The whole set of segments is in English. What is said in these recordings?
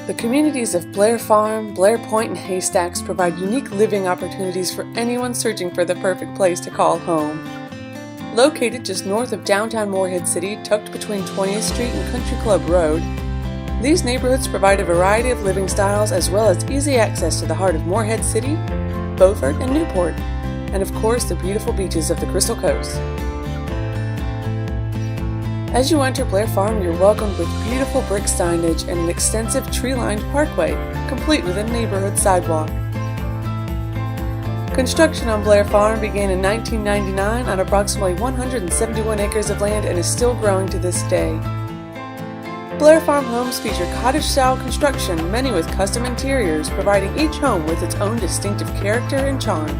The communities of Blair Farm, Blair Pointe, and Haystacks provide unique living opportunities for anyone searching for the perfect place to call home. Located just north of downtown Morehead City, tucked between 20th Street and Country Club Road, these neighborhoods provide a variety of living styles as well as easy access to the heart of Morehead City, Beaufort, and Newport, and of course the beautiful beaches of the Crystal Coast. As you enter Blair Farm, you're welcomed with beautiful brick signage and an extensive tree-lined parkway, complete with a neighborhood sidewalk. Construction on Blair Farm began in 1999 on approximately 171 acres of land and is still growing to this day. Blair Farm homes feature cottage-style construction, many with custom interiors, providing each home with its own distinctive character and charm.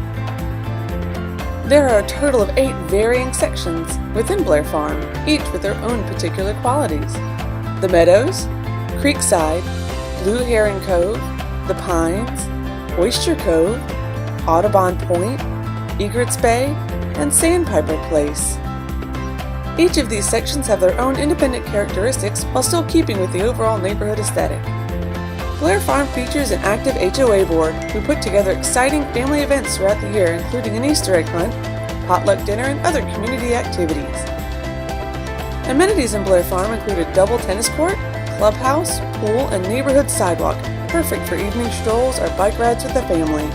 There are a total of 8 varying sections within Blair Farm, each with their own particular qualities. The Meadows, Creekside, Blue Heron Cove, The Pines, Oyster Cove, Audubon Point, Egret's Bay, and Sandpiper Place. Each of these sections have their own independent characteristics while still keeping with the overall neighborhood aesthetic. Blair Farm features an active HOA board who put together exciting family events throughout the year, including an Easter egg hunt, potluck dinner, and other community activities. Amenities in Blair Farm include a double tennis court, clubhouse, pool, and neighborhood sidewalk, perfect for evening strolls or bike rides with the family.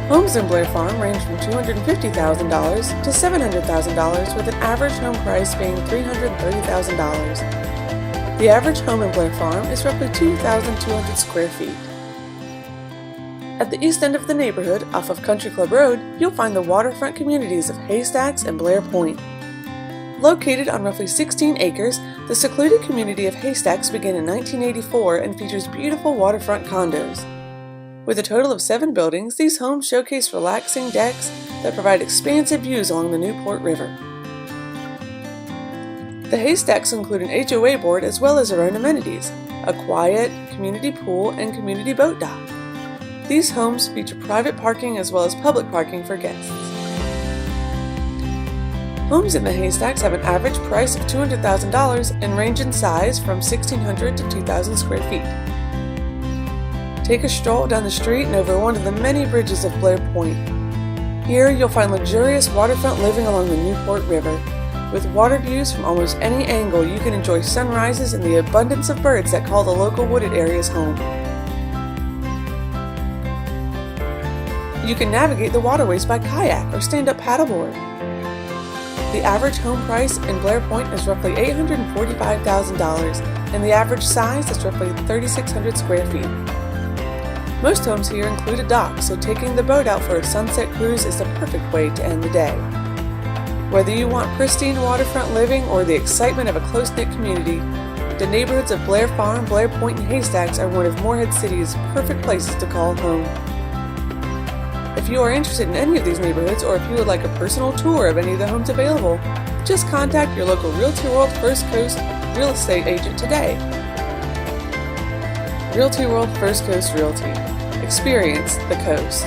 Homes in Blair Farm range from $250,000 to $700,000, with an average home price being $330,000. The average home in Blair Farm is roughly 2,200 square feet. At the east end of the neighborhood, off of Country Club Road, you'll find the waterfront communities of Haystacks and Blair Pointe. Located on roughly 16 acres, the secluded community of Haystacks began in 1984 and features beautiful waterfront condos. With a total of 7 buildings, these homes showcase relaxing decks that provide expansive views along the Newport River. The Haystacks include an HOA board as well as their own amenities, a quiet, community pool, and community boat dock. These homes feature private parking as well as public parking for guests. Homes in the Haystacks have an average price of $200,000 and range in size from 1,600 to 2,000 square feet. Take a stroll down the street and over one of the many bridges of Blair Pointe. Here you'll find luxurious waterfront living along the Newport River. With water views from almost any angle, you can enjoy sunrises and the abundance of birds that call the local wooded areas home. You can navigate the waterways by kayak or stand-up paddleboard. The average home price in Blair Pointe is roughly $845,000, and the average size is roughly 3,600 square feet. Most homes here include a dock, so taking the boat out for a sunset cruise is the perfect way to end the day. Whether you want pristine waterfront living or the excitement of a close-knit community, the neighborhoods of Blair Farm, Blair Pointe, and Haystacks are one of Morehead City's perfect places to call home. If you are interested in any of these neighborhoods, or if you would like a personal tour of any of the homes available, just contact your local Realty World First Coast real estate agent today. Realty World First Coast Realty. Experience the coast.